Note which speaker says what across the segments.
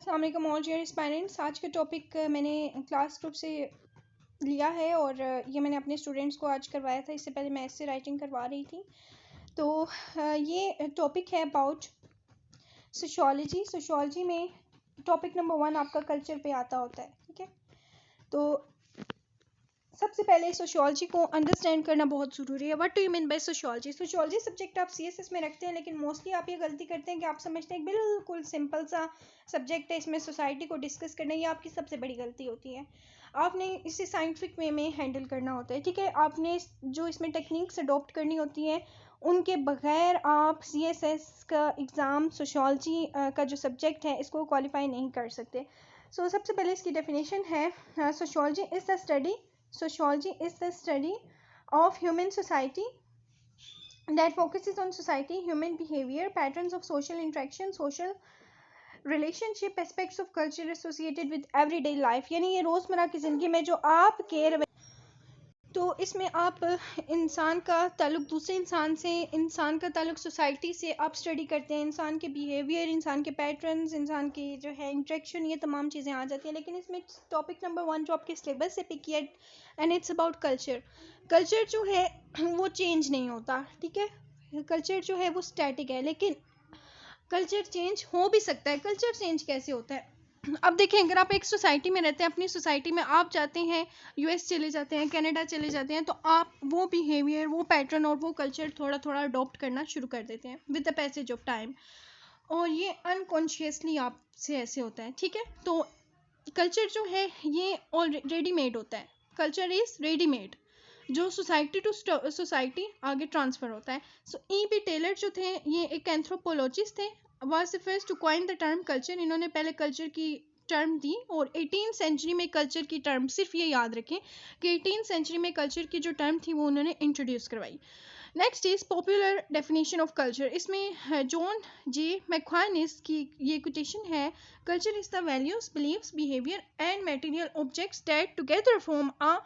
Speaker 1: अस्सलाम वालेकुम all dear parents. आज का टॉपिक मैंने क्लास ग्रुप से लिया है और ये मैंने अपने स्टूडेंट्स को आज करवाया था। इससे पहले मैं ऐसे राइटिंग करवा रही थी। तो ये टॉपिक है अबाउट सोशियोलॉजी। सोशियोलॉजी में टॉपिक नंबर 1 आपका कल्चर पे आता होता है। ठीक है, तो सबसे पहले सोशियोलॉजी को अंडरस्टैंड करना बहुत ज़रूरी है। What do you mean by sociology? Sociology subject आप सीएसएस में रखते हैं, लेकिन मोस्टली आप ये गलती करते हैं कि आप समझते हैं बिल्कुल सिंपल सा सब्जेक्ट है, इसमें सोसाइटी को डिस्कस करना। ये आपकी सबसे बड़ी गलती होती है। आपने इसे साइंटिफिक वे में हैंडल करना होता है। ठीक है, आपने जो इसमें टेक्निक्स अडॉप्ट करनी होती है उनके बगैर आप सीएसएस का एग्ज़ाम सोशियोलॉजी का जो सब्जेक्ट है इसको क्वालिफाई नहीं कर सकते। सो सबसे पहले इसकी डेफिनेशन है, sociology is the study Sociology is the study of human society that focuses on society, human behavior, patterns of social interaction, social relationship, aspects of culture associated with everyday life। यानी ये रोज़मर्रा की ज़िंदगी में जो आपके तो इसमें आप इंसान का ताल्लुक दूसरे इंसान से, इंसान का ताल्लुक सोसाइटी से आप स्टडी करते हैं। इंसान के बिहेवियर, इंसान के पैटर्न्स, इंसान की जो है इंट्रैक्शन, ये तमाम चीज़ें आ जाती हैं। लेकिन इसमें टॉपिक नंबर 1 जो आपके सिलेबस से पिक किया and it's about culture. Culture जो है वो चेंज नहीं होता। ठीक है, कल्चर जो है वो स्टैटिक है, लेकिन कल्चर चेंज हो भी सकता है। कल्चर चेंज कैसे होता है? अब देखें, अगर आप एक सोसाइटी में रहते हैं, अपनी सोसाइटी में आप जाते हैं, यूएस चले जाते हैं, कनाडा चले जाते हैं, तो आप वो बिहेवियर, वो पैटर्न और वो कल्चर थोड़ा थोड़ा अडॉप्ट करना शुरू कर देते हैं with the passage of time, और ये अनकॉन्शियसली आपसे ऐसे होता है। ठीक है, तो कल्चर जो है ये ऑलरेडी रेडीमेड होता है। कल्चर इज़ रेडीमेड, जो सोसाइटी टू सोसाइटी आगे ट्रांसफ़र होता है। सो ई.बी. टेलर जो थे, ये एक एंथ्रोपोलॉजिस्ट थे, was the first to coin the term culture. इन्होंने पहले कल्चर की टर्म दी, और 18th सेंचुरी में कल्चर की टर्म, सिर्फ ये याद रखें कि 18th सेंचुरी में कल्चर की जो टर्म थी वो उन्होंने इंट्रोड्यूस करवाई। Next is popular definition of culture. इसमें जॉन जे मैक्वाइनिस की ये कोटेशन है, culture is the values, beliefs, behaviour and material objects that together form a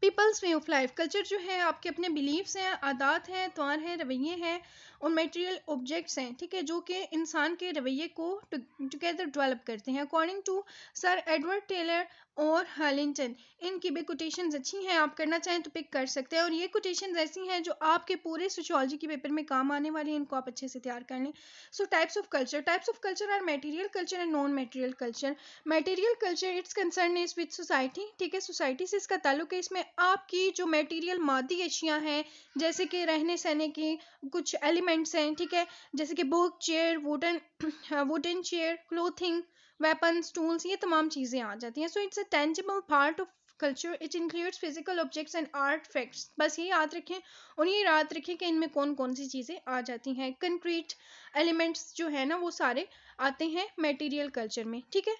Speaker 1: people's way of life. Culture जो है आपके अपने बिलीव्स हैं, आदात हैं, तौर हैं, रवैये हैं और मटेरियल ऑब्जेक्ट्स हैं। ठीक है, जो कि इंसान के रवैये को टुगेदर डेवलप करते हैं। According to sir Edward Tylor और हार्लिंगटन। इनकी भी कोटेशंस अच्छी हैं, आप करना चाहें तो पिक कर सकते हैं, और ये कोटेशंस ऐसी हैं जो आपके पूरे सोशियोलॉजी के पेपर में काम आने वाली हैं। इनको आप अच्छे से तैयार कर लें। So types of culture. Types of culture are material culture and non material culture. Material culture its concern is with society. ठीक है, सोसाइटी से इसका ताल्लुक है। इसमें आपकी जो मटेरियल मादी अशिया हैं, जैसे कि रहने सहने की कुछ एलिमेंट्स हैं, ठीक है, जैसे कि book, chair, wooden chair, clothing, weapons, tools, ये तमाम चीज़ें आ जाती हैं। So it's a tangible part of culture. It includes physical objects and art facts. बस ये याद रखें, और ये याद रखें कि इनमें कौन कौन सी चीज़ें आ जाती हैं। कंक्रीट एलिमेंट्स जो है ना, वो सारे आते हैं मटेरियल कल्चर में। ठीक है,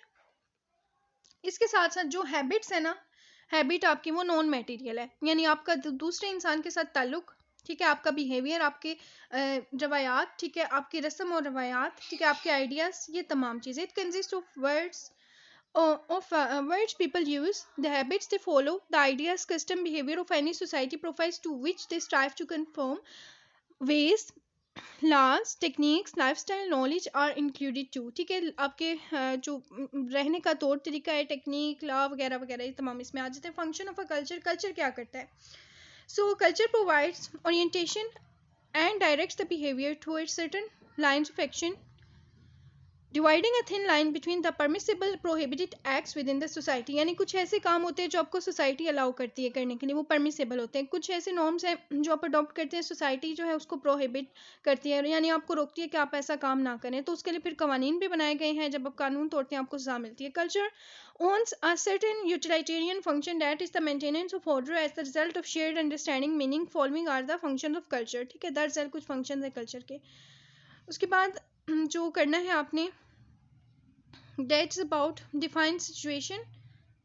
Speaker 1: इसके साथ साथ जो हैबिट्स है ना, हैबिट आपकी वो नॉन मटेरियल है, यानी आपका दूसरे इंसान के साथ ताल्लुक, ठीक है, आपका बिहेवियर, आपके रवायात, ठीक है, आपकी रस्म और रवायात, ठीक है, आपके आइडियाज़, ये तमाम चीज़ें। It consist of words words people use, the habits they follow, the ideas, custom, behavior of any society profiles to which they strive to conform, ways, laws, techniques, lifestyle, knowledge are included too. ठीक है, आपके जो रहने का तौर तरीका है, technique, ला वगैरह वगैरह, ये तमाम इसमें आ जाते हैं। Function of a culture. Culture क्या करता है? सो culture provides orientation and directs the behaviour towards certain lines of action, dividing a thin line between the permissible prohibited acts with in the society. यानी कुछ ऐसे काम होते हैं जो आपको सोसाइटी अलाउ करती है करने के लिए, वो परमिसिबल होते हैं। कुछ ऐसे नॉर्म्स हैं जो आप अडॉप्ट करते हैं, सोसाइटी जो है उसको प्रोहिबिट करती है, यानी आपको रोकती है कि आप ऐसा काम ना करें। तो उसके लिए फिर कवानीन भी बनाए गए हैं, जब आप कानून तोड़ते हैं आपको सजा मिलती है। Culture owns a certain utilitarian function, that is the maintenance of order as the result of shared understanding, meaning following are the functions of culture। ठीक है, दरअसल कुछ फंक्शन है कल्चर के। उसके बाद जो करना है आपने, that's about define situation,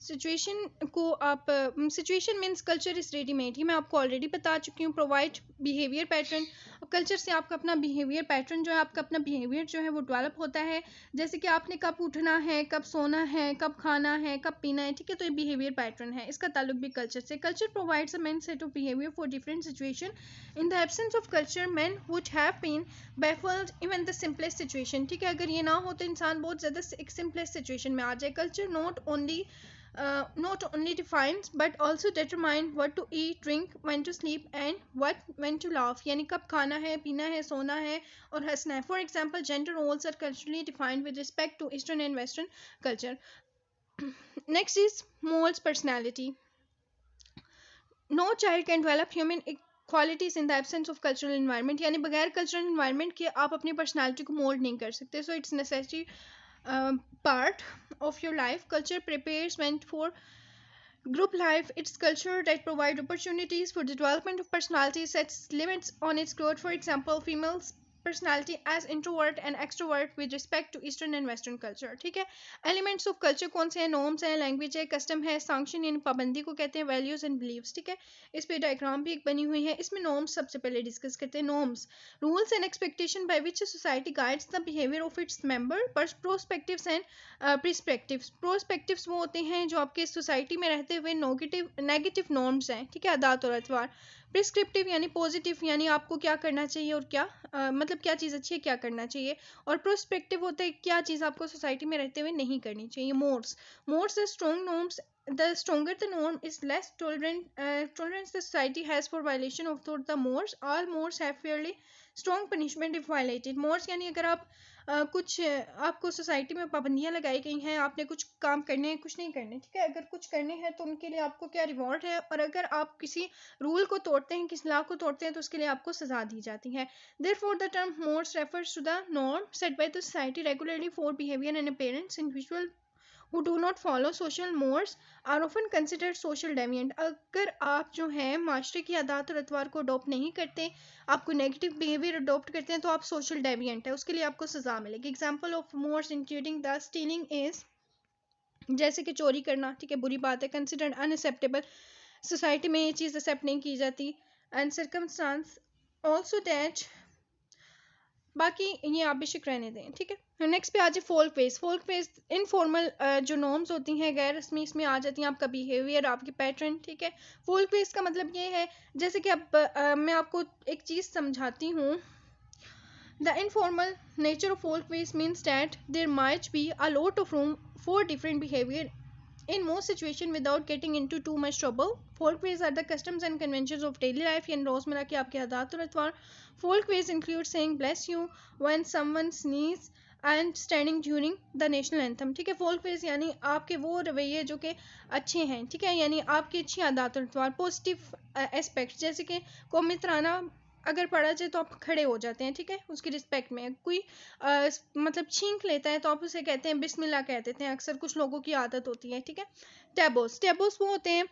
Speaker 1: situation को आप situation means culture is readymade, ये मैं आपको ऑलरेडी बता चुकी हूँ। प्रोवाइड बिहेवियर पैटर्न, कल्चर से आपका अपना बिहेवियर पैटर्न जो है, आपका अपना बिहेवियर जो है वो डेवलप होता है। जैसे कि आपने कब उठना है, कब सोना है, कब खाना है, कब पीना है, ठीक है, तो ये बिहेवियर पैटर्न है, इसका ताल्लुक भी कल्चर से। Culture provides a main set of behaviour for different situation. In the absence of culture man would have been baffled even the simplest situation, ठीक है, अगर ये ना हो तो इंसान बहुत ज़्यादा एक सिंपलेस्ट सिचुएशन में आ जाए। Culture not only defines but also determine what to eat, drink, when to sleep and when to laugh, यानी कब खाना है, पीना है, सोना है और हंसना है। For example, gender roles are culturally defined with respect to Eastern and Western culture. Next is mold's personality. No child can develop human qualities in the absence of cultural environment, यानी बगैर cultural environment के आप अपनी personality को mold नहीं कर सकते। So it's necessary part of your life. Culture prepares one for group life. It's culture that provides opportunities for the development of personality, sets limits on its growth. For example, females personality as introvert and extrovert with respect to Eastern and Western culture, ठीक है। Elements of culture कौन से हैं? Norms हैं, language है, custom है, sanction यानी पाबंदी को कहते हैं, वैल्यूज एंड बिलीव्स, ठीक है। इस पे डायग्राम भी एक बनी हुई है। इसमें नॉर्म्स सबसे पहले डिस्कस करते हैं। Norms, rules and expectation by which society guides the behaviour of its member. Prospectives and perspectives, prospectives वो होते हैं जो आपके सोसाइटी में रहते हुए नेगेटिव नॉर्म्स हैं, ठीक है, आदात और अतवार। प्रिस्क्रिप्टिव यानी पॉजिटिव, यानी आपको क्या करना चाहिए और क्या मतलब क्या चीज़ अच्छी है, क्या करना चाहिए। और प्रोस्पेक्टिव होता है क्या चीज़ आपको सोसाइटी में रहते हुए नहीं करनी चाहिए। Mores the strong norms, the stronger the norm is less tolerance the society has for violation of the mores. All mores have fairly strong punishment if violated. mores यानी अगर आप कुछ आपको सोसाइटी में पाबंदियां लगाई गई हैं, आपने कुछ काम करने हैं, कुछ नहीं करने, ठीक है, अगर कुछ करने हैं तो उनके लिए आपको क्या रिवॉर्ड है, और अगर आप किसी रूल को तोड़ते हैं, किसी लॉ को तोड़ते हैं, तो उसके लिए आपको सजा दी जाती है। Therefore the term mores refers to the norm set by the society regularly for behavior and appearance. Individual who do not follow social mores are often considered social deviant. अगर आप जो है माशरे की आदत और अतवार को अडोप्ट नहीं करते, आपको नेगेटिव बिहेवियर अडोप्ट करते हैं, तो आप सोशल डेविएंट है, उसके लिए आपको सजा मिलेगी। Example of mores including the stealing is, जैसे कि चोरी करना, ठीक है, बुरी बात है। कंसिडर्ड अनएक्सेप्टेबल, सोसाइटी में ये चीज़ एक्सेप्ट नहीं की जाती। एंड सर्कमस्टांस ऑल्सो दैट, बाकी ये आप बेशक रहने दें, ठीक है। नेक्स्ट पे आ जाए folkways. Folkways informal जो नॉर्म्स होती हैं गैर रस्मी, इसमें आ जाती हैं आपका बिहेवियर, आपके पैटर्न, ठीक है। फोल्क वेज का मतलब ये है, जैसे कि अब मैं आपको एक चीज़ समझाती हूँ। The informal nature of folk ways means that there might be a lot of room for different behavior in most situations without getting into too much trouble. Folk ways are the customs and conventions of daily life, यानी रोज़मर्रा की आपके आदत और अतवार। Folk ways include saying bless you when someone sneezes and standing during the national anthem, ठीक है। Folk veg यानी आपके वो रवैये जो कि अच्छे हैं, ठीक है, यानी आपकी अच्छी आदत और अतवार। पॉजिटिव एस्पेक्ट, जैसे कि कौमी तराना अगर पढ़ा जाए तो आप खड़े हो जाते हैं, ठीक है, उसकी रिस्पेक्ट में। कोई मतलब छींक लेता है तो आप उसे कहते हैं बिस्मिल्लाह कह देते हैं, अक्सर कुछ लोगों की आदत होती है, ठीक है। टेबोस, टेबोस वो होते हैं,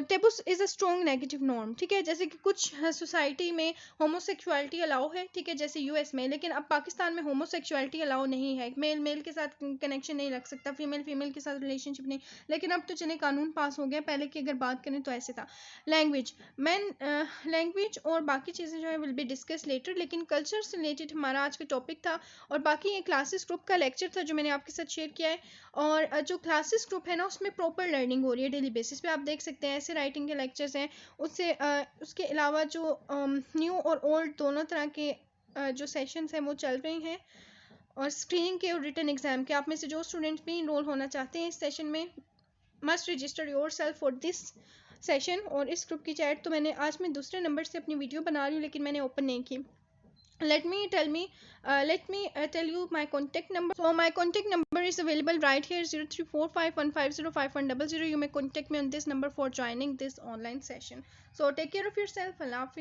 Speaker 1: taboos is a strong negative norm, ठीक है, जैसे कि कुछ सोसाइटी में होमोसेक्सुअलिटी अलाउ है, ठीक है, जैसे यूएस में, लेकिन अब पाकिस्तान में होमोसेक्सुअलिटी अलाउ नहीं है। मेल मेल के साथ कनेक्शन नहीं रख सकता, फीमेल फीमेल के साथ रिलेशनशिप नहीं, लेकिन अब तो चले कानून पास हो गया, पहले की अगर बात करें तो ऐसे था। लैंग्वेज, लैंग्वेज और बाकी चीज़ें जो है विल बी डिस्कस लेटर, लेकिन कल्चर से रिलेटेड हमारा आज का टॉपिक था। और बाकी ये क्लासेस ग्रुप का लेक्चर था जो मैंने आपके साथ शेयर किया है। और जो क्लासेस ग्रुप है ना, उसमें प्रॉपर लर्निंग हो रही है डेली बेसिस पे, आप देख सकते हैं ऐसे राइटिंग के लेक्चर्स हैं। उससे उसके अलावा जो न्यू और ओल्ड दोनों तरह के जो सेशंस हैं वो चल रहे हैं। और स्क्रीनिंग के और रिटन एग्जाम के, आप में से जो स्टूडेंट्स भी इनरोल होना चाहते हैं इस सेशन में, must register your self for this session. और इस ग्रुप की चैट तो मैंने आज मैं दूसरे नंबर से अपनी वीडियो बना रही हूँ, लेकिन मैंने ओपन नहीं की। let me tell you my contact number. So my contact number is available right here, 0345150500. You may contact me on this number for joining this online session. So take care of yourself. Allah Hafiz.